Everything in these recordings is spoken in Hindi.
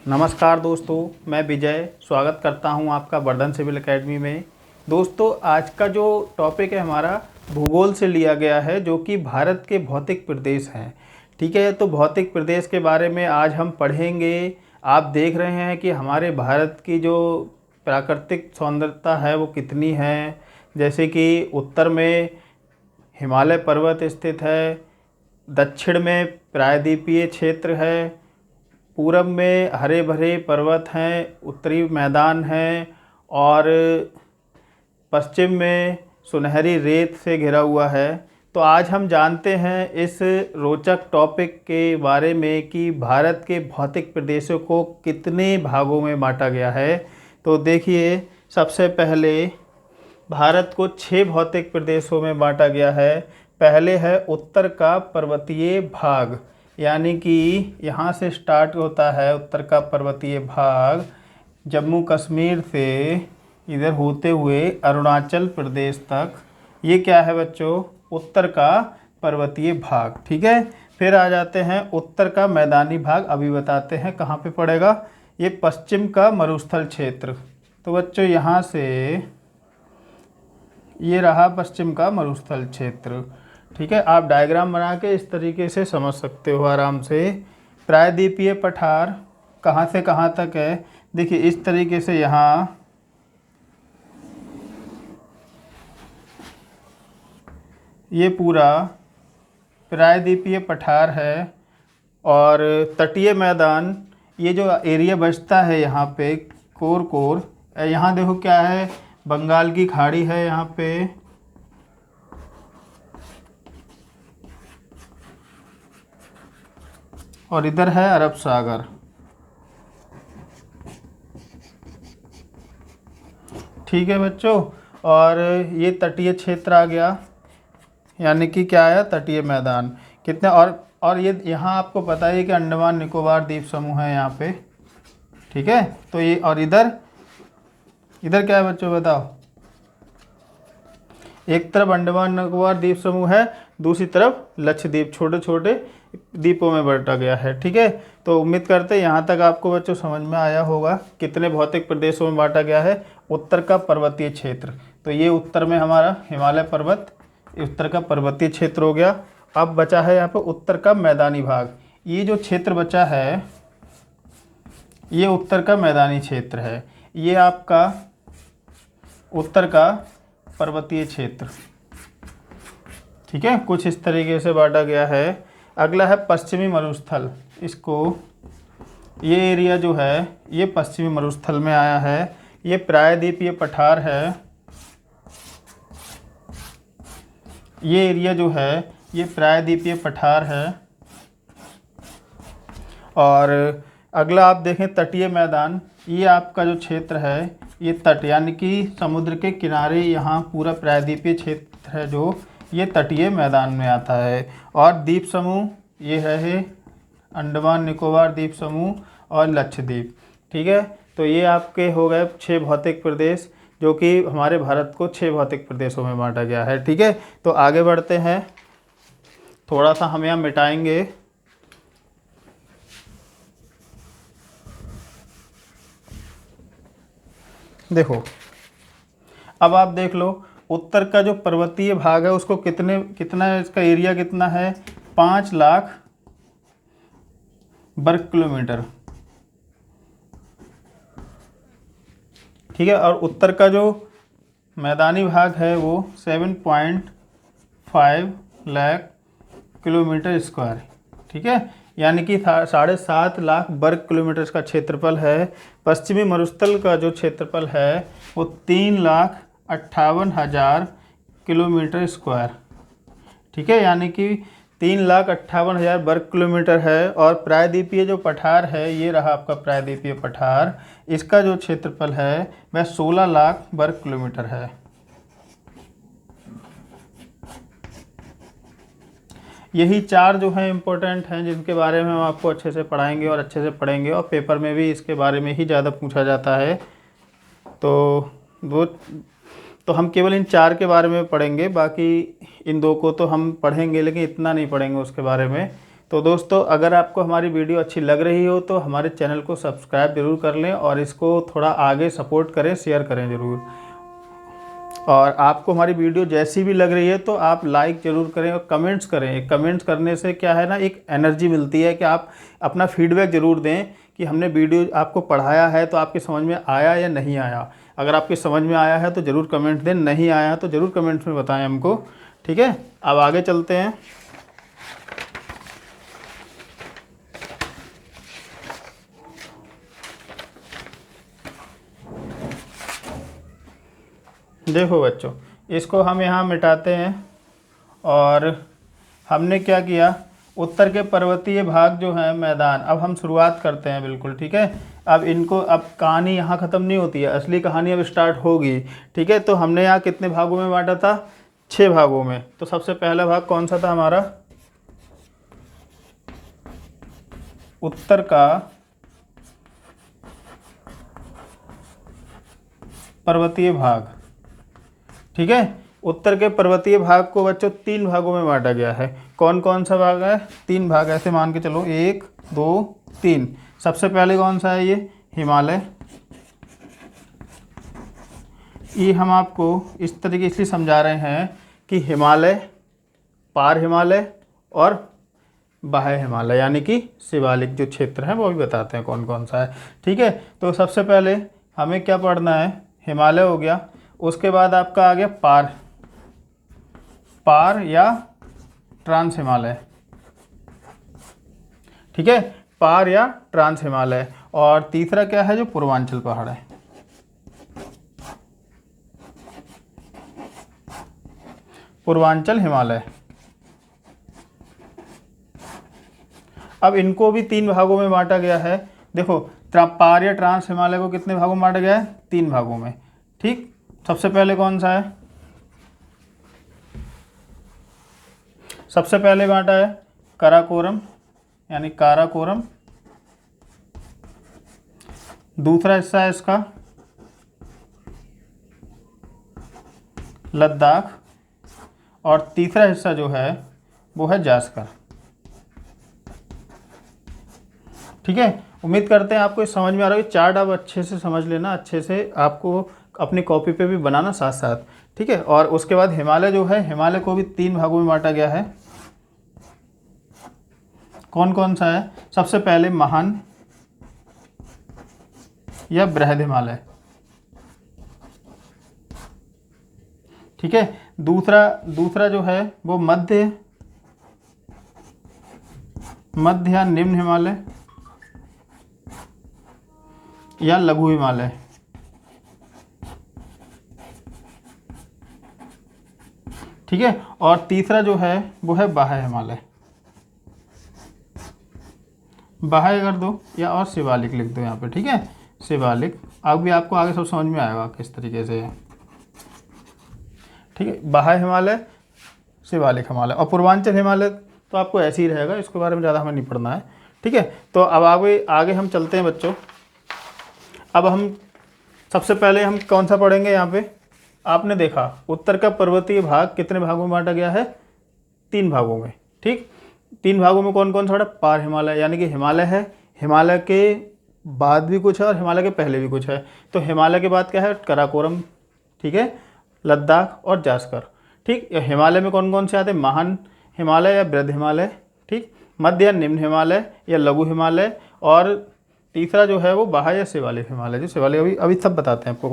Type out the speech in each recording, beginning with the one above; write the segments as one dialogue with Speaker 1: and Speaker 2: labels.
Speaker 1: नमस्कार दोस्तों, मैं विजय स्वागत करता हूं आपका वर्धन सिविल एकेडमी में। दोस्तों, आज का जो टॉपिक है हमारा भूगोल से लिया गया है, जो कि भारत के भौतिक प्रदेश हैं। ठीक है, तो भौतिक प्रदेश के बारे में आज हम पढ़ेंगे। आप देख रहे हैं कि हमारे भारत की जो प्राकृतिक सौंदर्यता है वो कितनी है। जैसे कि उत्तर में हिमालय पर्वत स्थित है, दक्षिण में प्रायद्वीपीय क्षेत्र है, पूरब में हरे भरे पर्वत हैं, उत्तरी मैदान हैं और पश्चिम में सुनहरी रेत से घिरा हुआ है। तो आज हम जानते हैं इस रोचक टॉपिक के बारे में कि भारत के भौतिक प्रदेशों को कितने भागों में बांटा गया है। तो देखिए, सबसे पहले भारत को 6 भौतिक प्रदेशों में बांटा गया है। पहले है उत्तर का पर्वतीय भाग, यानी कि यहाँ से स्टार्ट होता है उत्तर का पर्वतीय भाग, जम्मू कश्मीर से इधर होते हुए अरुणाचल प्रदेश तक। ये क्या है बच्चों? उत्तर का पर्वतीय भाग। ठीक है, फिर आ जाते हैं उत्तर का मैदानी भाग। अभी बताते हैं कहाँ पे पड़ेगा। ये पश्चिम का मरुस्थल क्षेत्र। तो बच्चों, यहाँ से ये रहा पश्चिम का मरुस्थल क्षेत्र। ठीक है, आप डायग्राम बना के इस तरीके से समझ सकते हो आराम से। प्रायद्वीपीय पठार कहाँ से कहाँ तक है? देखिए, इस तरीके से यहाँ ये पूरा प्रायद्वीपीय पठार है और तटीय मैदान, ये जो एरिया बचता है यहाँ पे कोर, यहाँ देखो क्या है, बंगाल की खाड़ी है यहाँ पे, और इधर है अरब सागर। ठीक है बच्चों, और ये तटीय क्षेत्र आ गया, यानी कि क्या आया? तटीय मैदान। कितने और ये यहाँ आपको पता है कि अंडमान निकोबार द्वीप समूह है यहाँ पे। ठीक है, तो ये और इधर क्या है बच्चों, बताओ? एक तरफ अंडमान निकोबार द्वीप समूह है, दूसरी तरफ लक्षद्वीप, छोटे छोटे द्वीपों में बांटा गया है। ठीक है, तो उम्मीद करते हैं यहाँ तक आपको बच्चों समझ में आया होगा कितने भौतिक प्रदेशों में बांटा गया है। उत्तर का पर्वतीय क्षेत्र, तो ये उत्तर में हमारा हिमालय पर्वत, उत्तर का पर्वतीय क्षेत्र हो गया। अब बचा है यहाँ पर उत्तर का मैदानी भाग। ये जो क्षेत्र बचा है ये उत्तर का मैदानी क्षेत्र है। ये आपका उत्तर का पर्वतीय क्षेत्र। ठीक है, कुछ इस तरीके से बांटा गया है। अगला है पश्चिमी मरुस्थल। इसको, ये एरिया जो है ये पश्चिमी मरुस्थल में आया है। ये प्रायद्वीपीय पठार है। ये एरिया जो है ये प्रायद्वीपीय पठार है। और अगला आप देखें तटीय मैदान। ये आपका जो क्षेत्र है ये तट, यानी कि समुद्र के किनारे, यहाँ पूरा प्रायद्वीपीय क्षेत्र है जो ये तटीय मैदान में आता है। और द्वीप समूह ये है अंडमान निकोबार द्वीप समूह और लक्षद्वीप। ठीक है, तो ये आपके हो गए 6 भौतिक प्रदेश, जो कि हमारे भारत को 6 भौतिक प्रदेशों में बांटा गया है। ठीक है, तो आगे बढ़ते हैं। थोड़ा सा हम यहाँ मिटाएंगे। देखो, अब आप देख लो उत्तर का जो पर्वतीय भाग है उसको कितना इसका एरिया कितना है? 5 लाख वर्ग किलोमीटर। ठीक है, और उत्तर का जो मैदानी भाग है वो 7.5 लाख किलोमीटर स्क्वायर। ठीक है, यानी कि 7.5 लाख वर्ग किलोमीटर का क्षेत्रफल है। पश्चिमी मरुस्थल का जो क्षेत्रफल है वो 3,58,000 किलोमीटर स्क्वायर। ठीक है, यानी कि 3,58,000 वर्ग किलोमीटर है। और प्रायद्वीपीय जो पठार है, ये रहा आपका प्रायद्वीपीय पठार, इसका जो क्षेत्रफल है वह 16 लाख वर्ग किलोमीटर है। यही 4 जो हैं इम्पोर्टेंट हैं, जिनके बारे में हम आपको अच्छे से पढ़ाएंगे और अच्छे से पढ़ेंगे, और पेपर में भी इसके बारे में ही ज़्यादा पूछा जाता है। तो हम केवल इन 4 के बारे में पढ़ेंगे, बाकी इन 2 को तो हम पढ़ेंगे लेकिन इतना नहीं पढ़ेंगे उसके बारे में। तो दोस्तों अगर आपको हमारी वीडियो अच्छी लग रही हो तो हमारे चैनल को सब्सक्राइब जरूर कर लें और इसको थोड़ा आगे सपोर्ट करें, शेयर करें ज़रूर। और आपको हमारी वीडियो जैसी भी लग रही है तो आप लाइक ज़रूर करें और कमेंट्स करें। कमेंट्स करने से क्या है ना, एक एनर्जी मिलती है कि आप अपना फीडबैक ज़रूर दें कि हमने वीडियो आपको पढ़ाया है तो आपकी समझ में आया या नहीं आया। अगर आपकी समझ में आया है तो ज़रूर कमेंट दें, नहीं आया तो ज़रूर कमेंट्स में बताएं हमको, ठीक है। अब आगे चलते हैं। देखो बच्चों, इसको हम यहाँ मिटाते हैं और हमने क्या किया, उत्तर के पर्वतीय भाग जो है मैदान, अब हम शुरुआत करते हैं बिल्कुल, ठीक है। अब इनको, अब कहानी यहाँ ख़त्म नहीं होती है, असली कहानी अब स्टार्ट होगी, ठीक है। तो हमने यहाँ कितने भागों में बांटा था, 6 भागों में। तो सबसे पहला भाग कौन सा था हमारा, उत्तर का पर्वतीय भाग, ठीक है। उत्तर के पर्वतीय भाग को बच्चों 3 भागों में बांटा गया है। कौन कौन सा भाग है, 3 भाग, ऐसे मान के चलो 1 2 3। सबसे पहले कौन सा है, ये हिमालय। ये हम आपको इस तरीके इसलिए समझा रहे हैं कि हिमालय, पार हिमालय और बाह्य हिमालय, यानी कि शिवालिक जो क्षेत्र है वो भी बताते हैं कौन कौन सा है, ठीक है। तो सबसे पहले हमें क्या पढ़ना है, हिमालय हो गया। उसके बाद आपका आ गया पार, पार या ट्रांस हिमालय, ठीक है, पार या ट्रांस हिमालय। और तीसरा क्या है, जो पूर्वांचल पहाड़ है, पूर्वांचल हिमालय। अब इनको भी 3 भागों में बांटा गया है। देखो, पार या ट्रांस हिमालय को कितने भागों में बांटा गया है, 3 भागों में, ठीक। सबसे पहले कौन सा है, सबसे पहले बांटा है काराकोरम, यानी काराकोरम। दूसरा हिस्सा है इसका लद्दाख। और तीसरा हिस्सा जो है वो है जास्कर, ठीक है। उम्मीद करते हैं आपको समझ में आ रहा है। चार्ट आप अच्छे से समझ लेना, अच्छे से आपको अपनी कॉपी पे भी बनाना साथ साथ, ठीक है। और उसके बाद हिमालय जो है, हिमालय को भी 3 भागों में बांटा गया है। कौन कौन सा है, सबसे पहले महान या बृहद हिमालय, ठीक है। दूसरा जो है वो मध्य या निम्न हिमालय या लघु हिमालय, ठीक है। और तीसरा जो है वो है बाह्य हिमालय, बाह्य कर दो या और शिवालिक लिख दो यहाँ पे, ठीक है, शिवालिक। अब भी आपको आगे सब समझ में आएगा किस तरीके से है, ठीक है। बाह्य हिमालय, शिवालिक हिमालय और पूर्वांचल हिमालय तो आपको ऐसे ही रहेगा, इसके बारे में ज़्यादा हमें नहीं पढ़ना है, ठीक है। तो अब आगे हम चलते हैं बच्चों। अब हम सबसे पहले हम कौन सा पढ़ेंगे, यहाँ पे आपने देखा उत्तर का पर्वतीय भाग कितने भागों में बांटा गया है, 3 भागों में, ठीक। 3 भागों में कौन कौन सा, पार हिमालय, यानी कि हिमालय है, हिमालय के बाद भी कुछ है और हिमालय के पहले भी कुछ है। तो हिमालय के बाद क्या है, काराकोरम, ठीक है, लद्दाख और जास्कर, ठीक। हिमालय में कौन कौन से आते हैं, महान हिमालय या बृहद हिमालय, ठीक, मध्य या निम्न हिमालय या लघु हिमालय, और तीसरा जो है वो बाह्य या शिवालिक हिमालय। जो शिवालिक अभी सब बताते हैं आपको,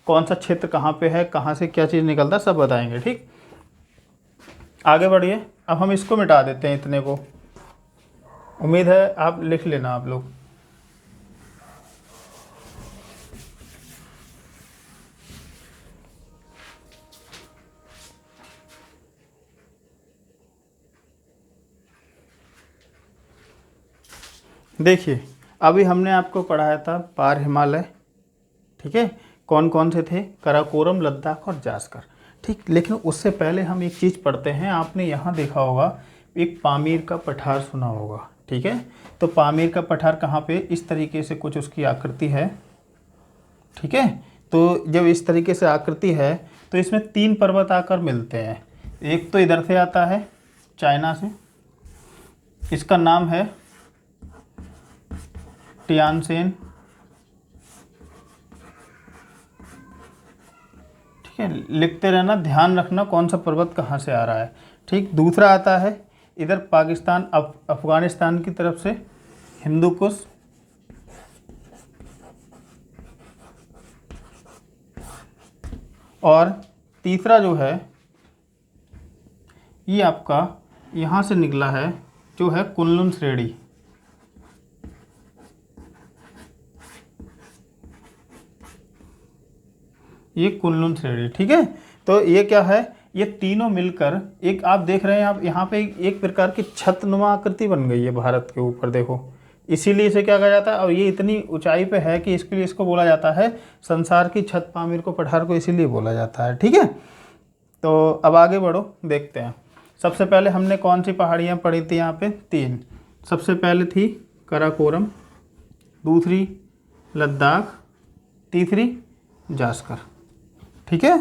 Speaker 1: कौन सा क्षेत्र कहाँ पे है, कहाँ से क्या चीज़ निकलता है, सब बताएंगे, ठीक। आगे बढ़िए। अब हम इसको मिटा देते हैं, इतने को। उम्मीद है आप लिख लेना आप लोग। देखिए, अभी हमने आपको पढ़ाया था पार हिमालय, ठीक है, कौन कौन से थे, काराकोरम, लद्दाख और जास्कर, ठीक। लेकिन उससे पहले हम एक चीज़ पढ़ते हैं। आपने यहाँ देखा होगा एक पामीर का पठार सुना होगा, ठीक है। तो पामीर का पठार कहाँ पे, इस तरीके से कुछ उसकी आकृति है, ठीक है। तो जब इस तरीके से आकृति है तो इसमें 3 पर्वत आकर मिलते हैं। एक तो इधर से आता है चाइना से, इसका नाम है टियानसेन। ठीक है, लिखते रहना, ध्यान रखना कौन सा पर्वत कहाँ से आ रहा है। ठीक, दूसरा आता है इधर पाकिस्तान अफगानिस्तान की तरफ से हिंदू कुश। और तीसरा जो है ये आपका यहाँ से निकला है जो है कुनलुन श्रेणी। ये कुनलुन श्रेणी। ठीक है, तो ये क्या है, ये तीनों मिलकर एक आप देख रहे हैं, आप यहाँ पे एक प्रकार की छतनुमा आकृति बन गई है भारत के ऊपर, देखो, इसीलिए इसे क्या कहा जाता है। और ये इतनी ऊंचाई पे है कि इसके लिए इसको बोला जाता है संसार की छत, पामीर को पठार को इसीलिए बोला जाता है। ठीक है, तो अब आगे बढ़ो, देखते हैं। सबसे पहले हमने कौन सी पहाड़ियाँ पढ़ी थी यहाँ पे, 3। सबसे पहले थी काराकोरम, दूसरी लद्दाख, तीसरी जास्कर। ठीक है,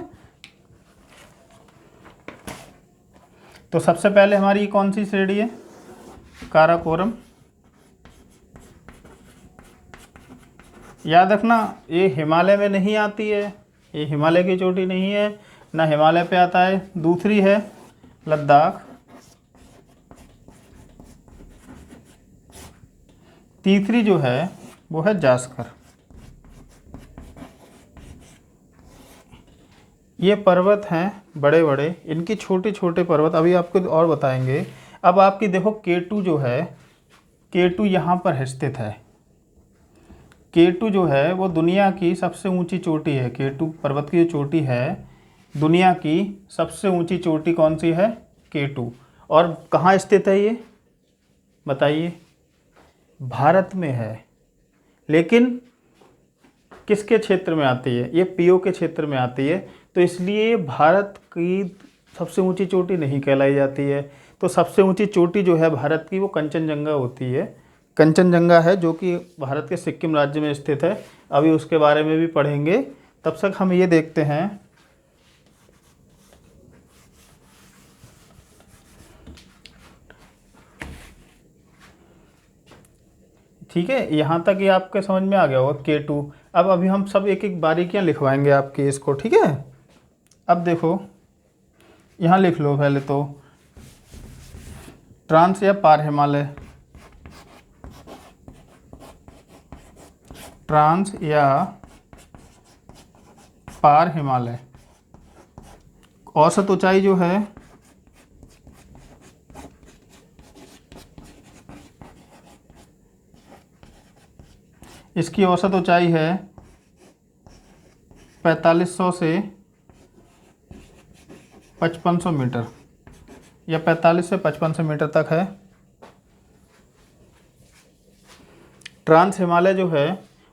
Speaker 1: तो सबसे पहले हमारी कौन सी श्रेणी है, काराकोरम। याद रखना ये हिमालय में नहीं आती है, ये हिमालय की चोटी नहीं है, ना हिमालय पे आता है। दूसरी है लद्दाख, तीसरी जो है वो है जास्कर। ये पर्वत हैं बड़े बड़े, इनकी छोटे छोटे पर्वत अभी आपको और बताएंगे। अब आपकी देखो K2 जो है, K2 यहाँ पर स्थित है। K2 जो है वो दुनिया की सबसे ऊंची चोटी है। K2 पर्वत की जो चोटी है, दुनिया की सबसे ऊंची चोटी कौन सी है, K2। और कहाँ स्थित है ये बताइए, भारत में है। लेकिन किसके क्षेत्र में आती है, ये पीओ के क्षेत्र में आती है, तो इसलिए भारत की सबसे ऊंची चोटी नहीं कहलाई जाती है। तो सबसे ऊंची चोटी जो है भारत की वो कंचनजंगा होती है, कंचनजंगा है, जो कि भारत के सिक्किम राज्य में स्थित है। अभी उसके बारे में भी पढ़ेंगे, तब तक हम ये देखते हैं। ठीक है, यहाँ तक ये आपके समझ में आ गया होगा K2। अब अभी हम सब एक एक बारीकियाँ लिखवाएंगे आपकी इसको। ठीक है, अब देखो यहाँ लिख लो पहले तो ट्रांस या पार हिमालय, ट्रांस या पार हिमालय। औसत ऊंचाई जो है इसकी औसत ऊंचाई है 4500 से 5500 मीटर, या 45 से 5500 मीटर तक है। ट्रांस हिमालय जो है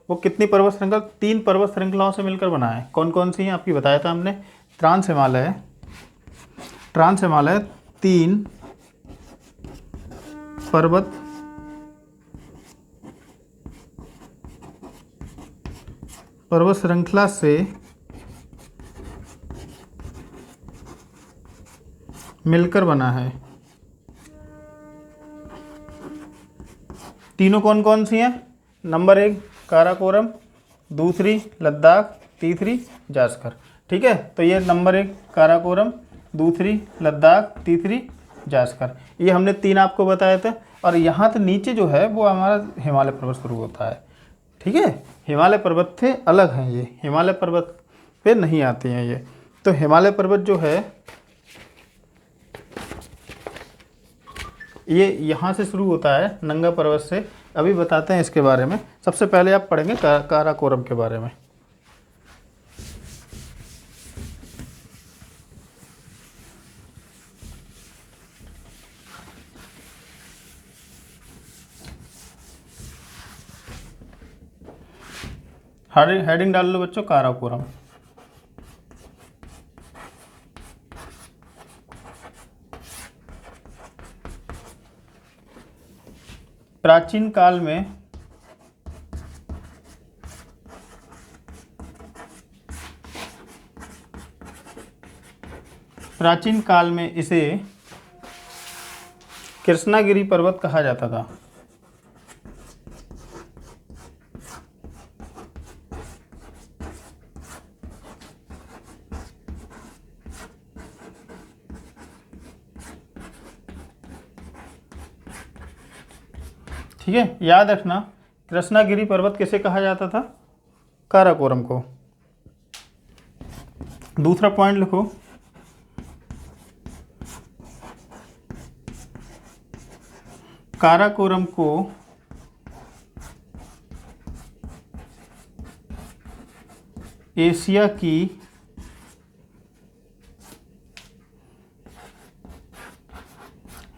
Speaker 1: वो कितनी पर्वत श्रृंखला, 3 पर्वत श्रृंखलाओं से मिलकर बना है। कौन कौन सी हैं आपकी बताया था हमने, ट्रांस हिमालय, ट्रांस हिमालय 3 पर्वत श्रृंखला से मिलकर बना है। तीनों कौन कौन सी हैं, नंबर 1 काराकोरम, दूसरी लद्दाख, तीसरी जास्कर। ठीक है, तो ये नंबर 1 काराकोरम, दूसरी लद्दाख, तीसरी जास्कर, ये हमने 3 आपको बताए थे। और यहाँ से नीचे जो है वो हमारा हिमालय पर्वत शुरू होता है। ठीक है, हिमालय पर्वत से अलग हैं ये, हिमालय पर्वत पे नहीं आती हैं ये। तो हिमालय पर्वत जो है ये यहाँ से शुरू होता है, नंगा पर्वत से। अभी बताते हैं इसके बारे में। सबसे पहले आप पढ़ेंगे काराकोरम के बारे में। हेडिंग डाल लो बच्चों, काराकोरम। प्राचीन काल में इसे कृष्णागिरी पर्वत कहा जाता था? ठीक है, याद रखना, कृष्णागिरी पर्वत किसे कहा जाता था? काराकोरम को। दूसरा पॉइंट लिखो, काराकोरम को एशिया की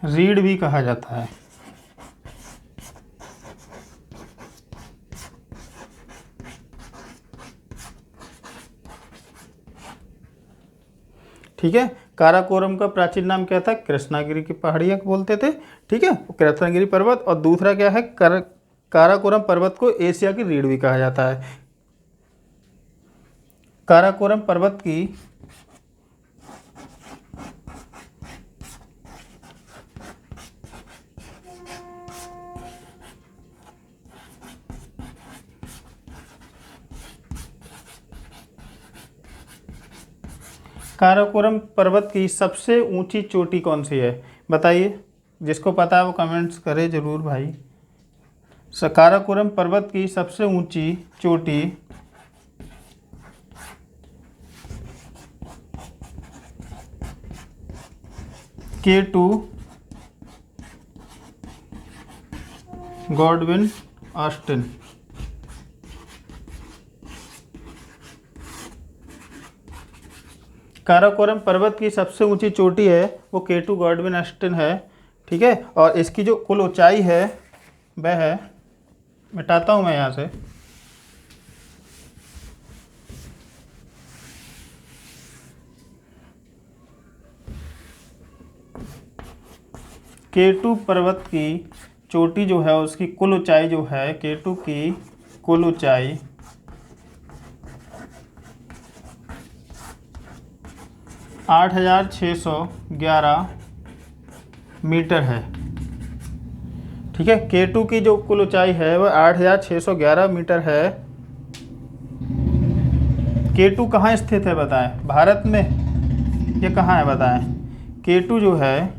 Speaker 1: रीढ़ भी कहा जाता है। ठीक है, काराकोरम का प्राचीन नाम क्या था? कृष्णागिरी की पहाड़ियाँ बोलते थे। ठीक है, कृष्णागिरी पर्वत। और दूसरा क्या है? काराकोरम पर्वत को एशिया की रीढ़ भी कहा जाता है। काराकोरम पर्वत की काराकोरम पर्वत की सबसे ऊंची चोटी कौन सी है? बताइए, जिसको पता है वो कमेंट्स करे जरूर भाई। काराकोरम पर्वत की सबसे ऊंची चोटी K2 गॉडविन ऑस्टिन। काराकोरम पर्वत की सबसे ऊंची चोटी है वो K2 गॉडविन ऑस्टिन है। ठीक है, और इसकी जो कुल ऊंचाई है वह है, मिटाता हूँ मैं यहाँ से, K2 पर्वत की चोटी जो है उसकी कुल ऊंचाई जो है, K2 की कुल ऊंचाई 8,611 मीटर है। ठीक है, K2 की जो कुल ऊंचाई है वह 8,611 मीटर है। K2 कहाँ स्थित है बताएं? भारत में या कहाँ है बताएं? K2 जो है,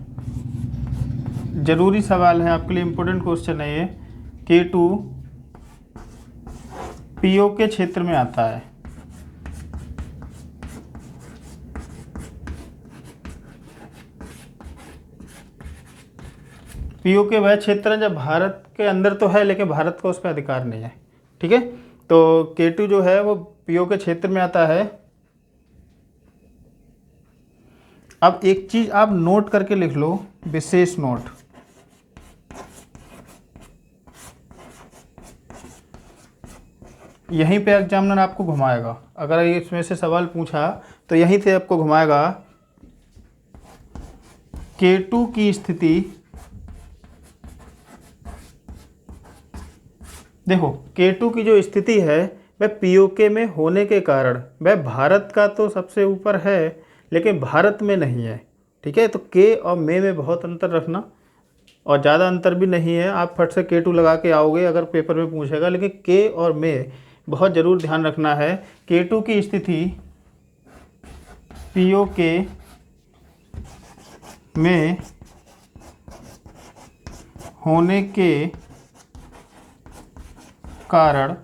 Speaker 1: जरूरी सवाल है आपके लिए, इम्पोर्टेंट क्वेश्चन है ये। K2 POK क्षेत्र में आता है। POK वह क्षेत्र है जब भारत के अंदर तो है लेकिन भारत को उस पर अधिकार नहीं है। ठीक है, तो K2 जो है वो POK क्षेत्र में आता है। अब एक चीज आप नोट करके लिख लो, विशेष नोट। यहीं पे एग्जामिनर आपको घुमाएगा, अगर इसमें से सवाल पूछा तो यहीं से आपको घुमाएगा। K2 की स्थिति, देखो K2 की जो स्थिति है वह POK में होने के कारण वह भारत का तो सबसे ऊपर है लेकिन भारत में नहीं है। ठीक है, तो K और में बहुत अंतर रखना, और ज़्यादा अंतर भी नहीं है। आप फट से K2 लगा के आओगे अगर पेपर में पूछेगा, लेकिन K और में बहुत ज़रूर ध्यान रखना है। K2 की स्थिति POK में होने के कारण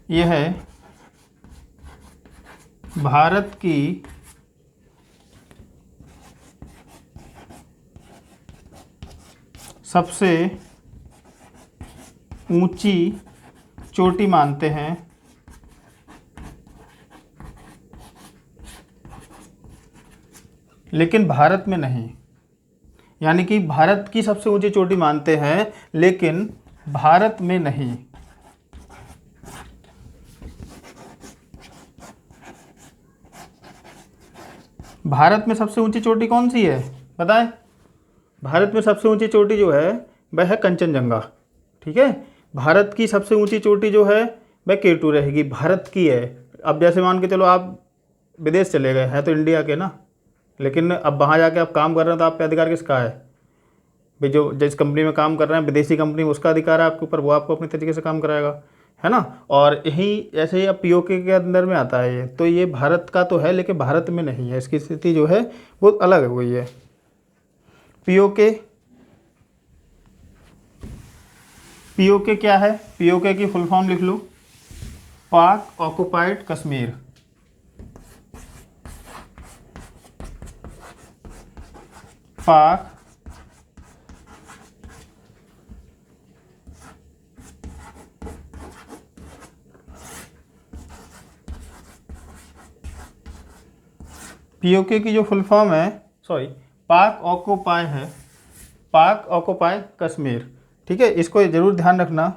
Speaker 1: यह भारत की सबसे ऊंची चोटी मानते हैं। लेकिन भारत में नहीं, यानी कि भारत की सबसे ऊंची चोटी मानते हैं लेकिन भारत में नहीं। भारत में सबसे ऊंची चोटी कौन सी है बताएं? भारत में सबसे ऊंची चोटी जो है वह है कंचनजंगा। ठीक है, भारत की सबसे ऊंची चोटी जो है वह K2 रहेगी, भारत की है। अब जैसे मान के चलो आप विदेश चले गए हैं तो इंडिया के ना, लेकिन अब वहाँ जाके आप काम कर रहे हैं तो आप पे अधिकार किसका है भाई? जो जिस कंपनी में काम कर रहे हैं विदेशी कंपनी, उसका अधिकार है आपके ऊपर, वो आपको अपने तरीके से काम कराएगा, है ना। और यही ऐसे ही अब पीओके के अंदर में आता है ये, तो ये भारत का तो है लेकिन भारत में नहीं है, इसकी स्थिति जो है वो अलग हो गई है। पीओके, पीओके क्या है? पीओके की फुल फॉर्म लिख लो, पाक ऑक्युपाइड कश्मीर। पाक पीओके की जो फुल फॉर्म है, सॉरी, पाक ऑक्युपाई है, पाक ऑक्युपाई कश्मीर, ठीक है, इसको जरूर ध्यान रखना।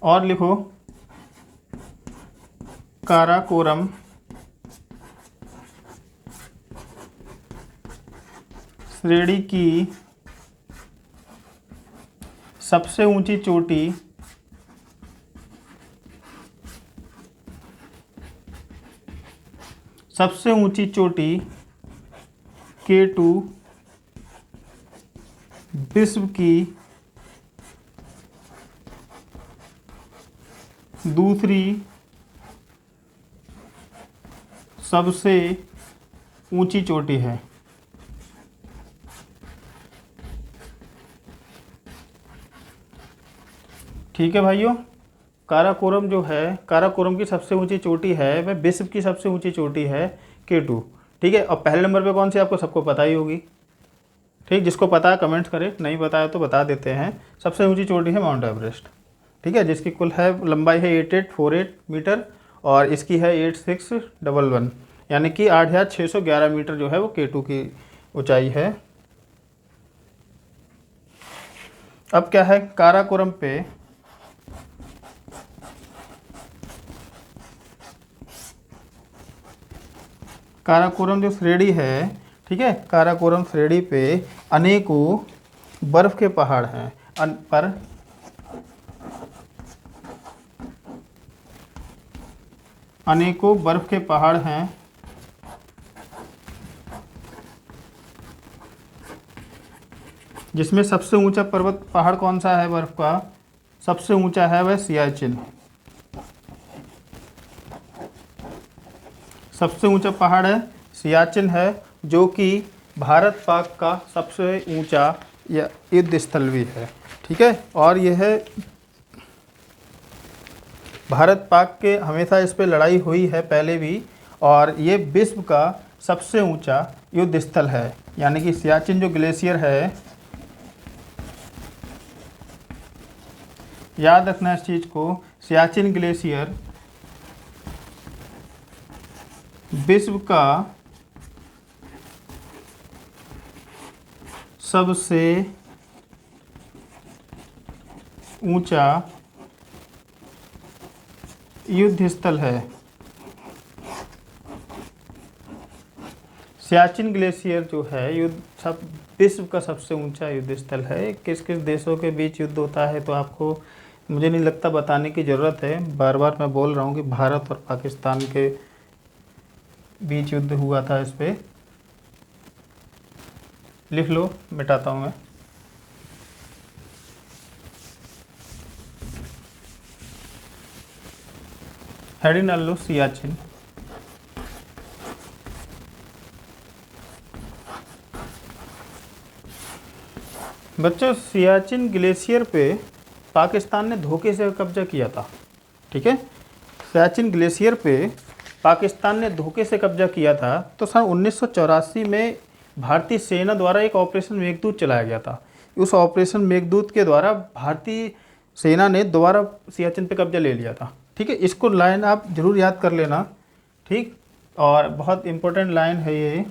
Speaker 1: और लिखो काराकोरम श्रेणी की सबसे ऊंची चोटी K2 विश्व की दूसरी सबसे ऊंची चोटी है। ठीक है भाइयों, काराकोरम जो है, काराकोरम की सबसे ऊंची चोटी है वह विश्व की सबसे ऊंची चोटी है K2, ठीक है। और पहले नंबर पे कौन सी आपको सबको पता ही होगी, ठीक, जिसको पता है कमेंट्स करें, नहीं पता है तो बता देते हैं। सबसे ऊंची चोटी है माउंट एवरेस्ट, ठीक है, जिसकी कुल है लंबाई है 8848 मीटर और इसकी है 8611, यानी कि 8611 मीटर जो है वो K2 की ऊंचाई है। अब क्या है, काराकोरम पे काराकोरम जो श्रेणी है, ठीक है, काराकोरम श्रेणी पे अनेकों बर्फ के पहाड़ हैं, अनेकों बर्फ के पहाड़ हैं, जिसमें सबसे ऊंचा पर्वत पहाड़ कौन सा है? बर्फ का सबसे ऊंचा है वह सियाचिन। सबसे ऊंचा पहाड़ है सियाचिन है, जो कि भारत पाक का सबसे ऊंचा युद्ध स्थल भी है, ठीक है। और यह भारत पाक के हमेशा इस पे लड़ाई हुई है पहले भी, और ये विश्व का सबसे ऊंचा युद्ध स्थल है, यानी कि सियाचिन जो ग्लेशियर है, याद रखना इस चीज़ को, सियाचिन ग्लेशियर विश्व का सबसे ऊंचा युद्ध स्थल है। सियाचिन ग्लेशियर जो है विश्व का सबसे ऊंचा युद्ध स्थल है। किस किस देशों के बीच युद्ध होता है तो आपको मुझे नहीं लगता बताने की ज़रूरत है, बार बार मैं बोल रहा हूँ कि भारत और पाकिस्तान के बीच युद्ध हुआ था। इस पे लिख लो, मिटाता हूँ मैं। हेडिंग डाल लो सियाचिन। बच्चों, सियाचिन ग्लेशियर पे पाकिस्तान ने धोखे से कब्जा किया था, ठीक है। सियाचिन ग्लेशियर पे पाकिस्तान ने धोखे से कब्जा किया था, तो सन 1984 में भारतीय सेना द्वारा एक ऑपरेशन मेघदूत चलाया गया था। उस ऑपरेशन मेघदूत के द्वारा भारतीय सेना ने दोबारा सियाचिन पे कब्जा ले लिया था, ठीक है। इसको लाइन आप जरूर याद कर लेना, ठीक। और बहुत इम्पोर्टेंट लाइन है ये,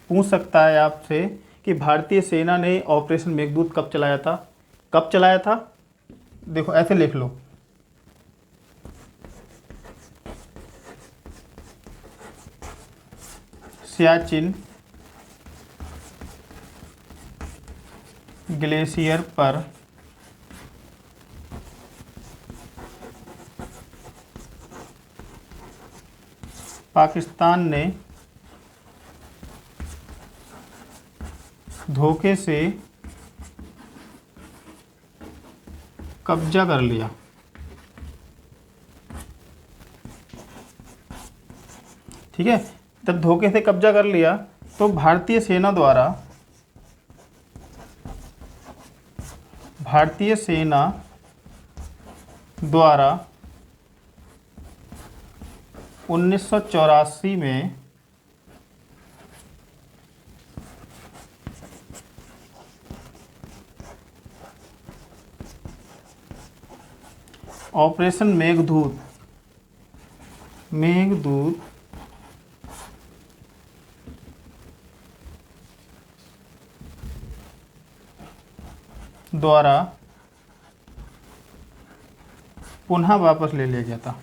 Speaker 1: पूछ सकता है आपसे कि भारतीय सेना ने ऑपरेशन मेघदूत कब चलाया था? कब चलाया था? देखो ऐसे लिख लो, सियाचिन ग्लेशियर पर पाकिस्तान ने धोखे से कब्जा कर लिया। ठीक है, जब धोखे से कब्जा कर लिया तो भारतीय सेना द्वारा 1984 में ऑपरेशन मेघदूत द्वारा पुनः वापस ले लिया गया था।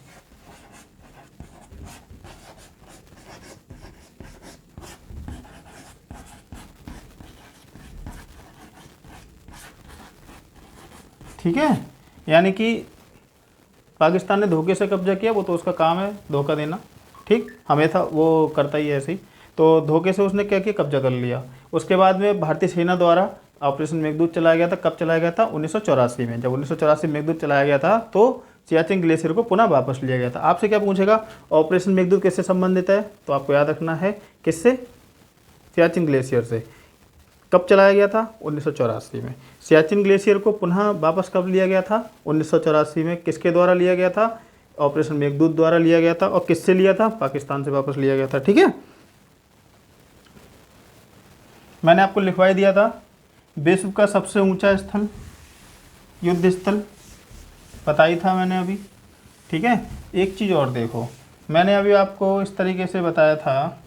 Speaker 1: ठीक है, यानी कि पाकिस्तान ने धोखे से कब्जा किया, वो तो उसका काम है धोखा देना, ठीक, हमेशा वो करता ही है ऐसे ही। तो धोखे से उसने क्या किया, कब्जा कर लिया। उसके बाद में भारतीय सेना द्वारा ऑपरेशन मेघदूत चलाया गया था। कब चलाया गया था, 1984 में। जब 1984 मेघदूत चलाया गया था तो सियाचिन ग्लेशियर को पुनः वापस लिया गया था। आपसे क्या पूछेगा, ऑपरेशन मेघदूत किससे संबंधित है, तो आपको याद रखना है किससे, सियाचिन ग्लेशियर से। कब चलाया गया था, 1984 में। सियाचिन ग्लेशियर को पुनः वापस कब लिया गया था, 1984 में। किसके द्वारा लिया गया था, ऑपरेशन मेघदूत द्वारा लिया गया था। और किससे लिया था, पाकिस्तान से वापस लिया गया था। ठीक है, मैंने आपको लिखवाई दिया था विश्व का सबसे ऊंचा स्थल, युद्ध स्थल बताई था मैंने अभी। ठीक है, एक चीज़ और देखो, मैंने अभी आपको इस तरीके से बताया था,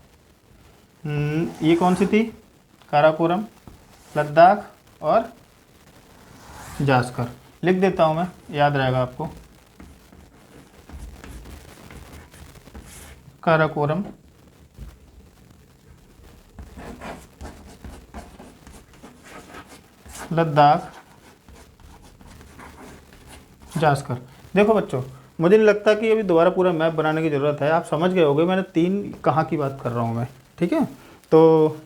Speaker 1: ये कौन सी थी, काराकोरम, लद्दाख और जास्कर। लिख देता हूँ मैं, याद रहेगा आपको। काराकोरम, लद्दाख, जास्कर। देखो बच्चों, मुझे नहीं लगता कि अभी दोबारा पूरा मैप बनाने की ज़रूरत है, आप समझ गए होंगे मैंने 3 कहाँ की बात कर रहा हूँ मैं। ठीक है, तो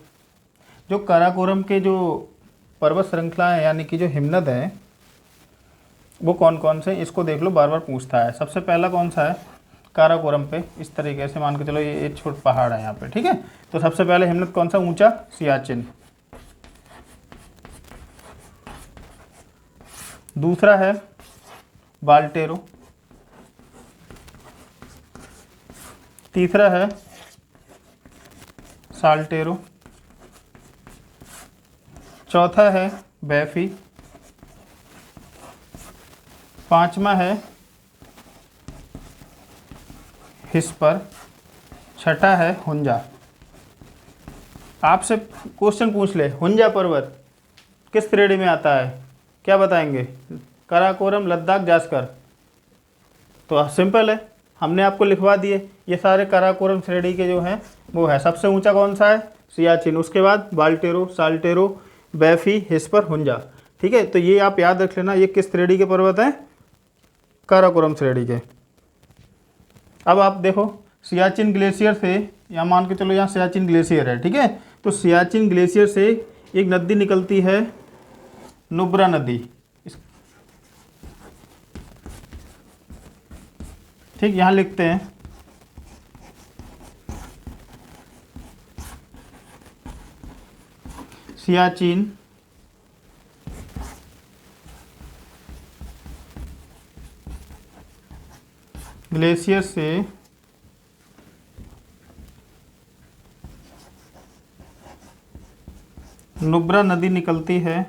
Speaker 1: जो काराकोरम के जो पर्वत श्रृंखला है, यानी कि जो हिमनद है, वो कौन कौन से, इसको देख लो, बार बार पूछता है। सबसे पहला कौन सा है, काराकोरम पे इस तरीके से मान के चलो, ये एक छोटा पहाड़ है यहाँ पे। ठीक है, तो सबसे पहले हिमनद कौन सा ऊंचा, सियाचिन। दूसरा है बाल्टेरो। तीसरा है साल्टेरो। चौथा है बैफी। पांचवा है हिस्पर। छठा है हुंजा। आपसे क्वेश्चन पूछ ले, हुंजा पर्वत किस श्रेणी में आता है, क्या बताएंगे, काराकोरम, लद्दाख, जास्कर। तो सिंपल है, हमने आपको लिखवा दिए, ये सारे काराकोरम श्रेणी के जो हैं वो है। सबसे ऊंचा कौन सा है, सियाचिन। उसके बाद बाल्टेरो, साल्टेरो, बैफी, हिस्पर, हुंजा। ठीक है, तो ये आप याद रख लेना, ये किस श्रेणी के पर्वत हैं, काराकोरम श्रेणी के। अब आप देखो, सियाचिन ग्लेशियर से, यहाँ मान के चलो यहाँ सियाचिन ग्लेशियर है। ठीक है, तो सियाचिन ग्लेशियर से एक नदी निकलती है, नुब्रा नदी। ठीक, यहाँ लिखते हैं सियाचिन ग्लेशियर से नुब्रा नदी निकलती है,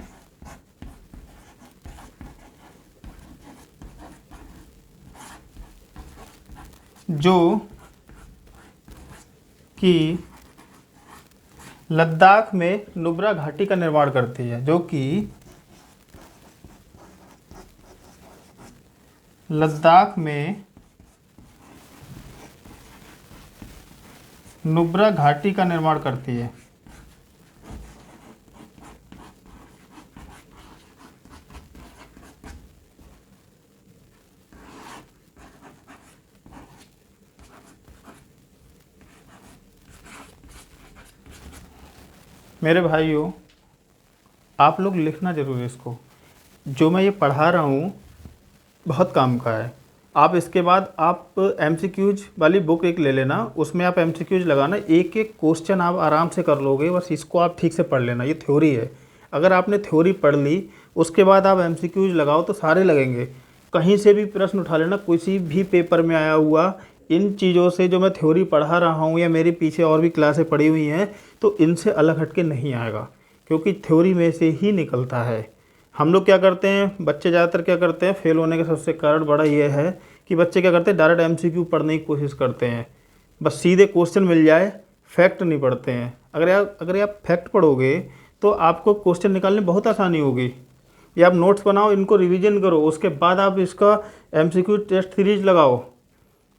Speaker 1: जो कि लद्दाख में नुब्रा घाटी का निर्माण करती है, जो कि लद्दाख में नुब्रा घाटी का निर्माण करती है। मेरे भाइयों, आप लोग लिखना ज़रूर इसको। जो मैं ये पढ़ा रहा हूँ बहुत काम का है। आप इसके बाद आप एमसीक्यूज वाली बुक एक ले लेना, उसमें आप एमसीक्यूज लगाना, एक एक क्वेश्चन आप आराम से कर लोगे। बस इसको आप ठीक से पढ़ लेना, ये थ्योरी है। अगर आपने थ्योरी पढ़ ली उसके बाद आप एमसीक्यूज लगाओ तो सारे लगेंगे। कहीं से भी प्रश्न उठा लेना, किसी भी पेपर में आया हुआ, इन चीज़ों से जो मैं थ्योरी पढ़ा रहा हूँ या मेरे पीछे और भी क्लासें पढ़ी हुई हैं तो इनसे अलग हट के नहीं आएगा, क्योंकि थ्योरी में से ही निकलता है। हम लोग क्या करते हैं, बच्चे ज़्यादातर क्या करते हैं, फेल होने का सबसे कारण बड़ा ये है कि बच्चे क्या करते हैं, डायरेक्ट एमसीक्यू पढ़ने की कोशिश करते हैं। बस सीधे क्वेश्चन मिल जाए, फैक्ट नहीं पढ़ते हैं। अगर आप फैक्ट पढ़ोगे तो आपको क्वेश्चन निकालने बहुत आसानी होगी। या आप नोट्स बनाओ, इनको रिवीजन करो, उसके बाद आप इसका एमसीक्यू टेस्ट सीरीज लगाओ।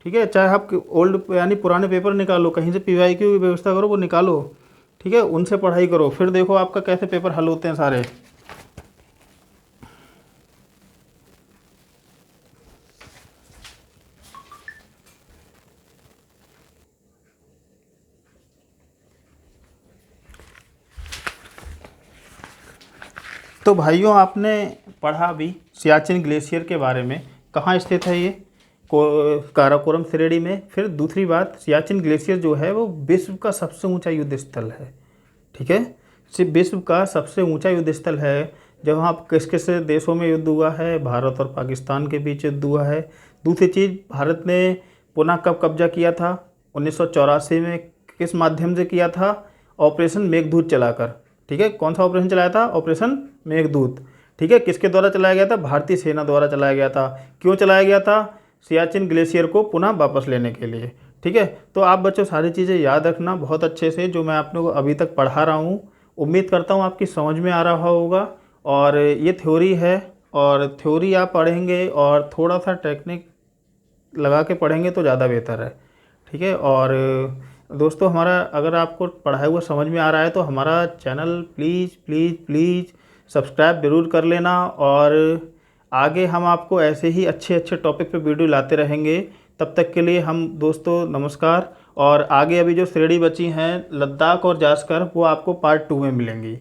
Speaker 1: ठीक है, चाहे आप ओल्ड यानी पुराने पेपर निकालो, कहीं से पीवाईक्यू की व्यवस्था करो, वो निकालो। ठीक है, उनसे पढ़ाई करो, फिर देखो आपका कैसे पेपर हल होते हैं सारे। तो भाइयों, आपने पढ़ा अभी सियाचिन ग्लेशियर के बारे में। कहाँ स्थित है ये? काराकोरम श्रेणी में। फिर दूसरी बात, सियाचिन ग्लेशियर जो है वो विश्व का सबसे ऊंचा युद्ध स्थल है। ठीक है, सिर्फ विश्व का सबसे ऊंचा युद्ध स्थल है। जहाँ किस किस देशों में युद्ध हुआ है, भारत और पाकिस्तान के बीच युद्ध हुआ है। दूसरी चीज़, भारत ने पुनः कब कब्जा किया था? 1984 में। किस माध्यम से किया था? ऑपरेशन मेघदूत चलाकर। ठीक है, कौन सा ऑपरेशन चलाया था? ऑपरेशन मेघदूत। ठीक है, किसके द्वारा चलाया गया था? भारतीय सेना द्वारा चलाया गया था। क्यों चलाया गया था? सियाचिन ग्लेशियर को पुनः वापस लेने के लिए। ठीक है, तो आप बच्चों सारी चीज़ें याद रखना बहुत अच्छे से, जो मैं आप लोगों को अभी तक पढ़ा रहा हूँ। उम्मीद करता हूँ आपकी समझ में आ रहा होगा। और ये थ्योरी है, और थ्योरी आप पढ़ेंगे और थोड़ा सा टेक्निक लगा के पढ़ेंगे तो ज़्यादा बेहतर है। ठीक है, और दोस्तों, हमारा अगर आपको पढ़ाया हुआ समझ में आ रहा है तो हमारा channel please please please subscribe ज़रूर कर लेना। और आगे हम आपको ऐसे ही अच्छे अच्छे टॉपिक पे वीडियो लाते रहेंगे। तब तक के लिए हम दोस्तों नमस्कार। और आगे अभी जो श्रेणी बची हैं लद्दाख और जास्कर, वो आपको पार्ट 2 में मिलेंगी।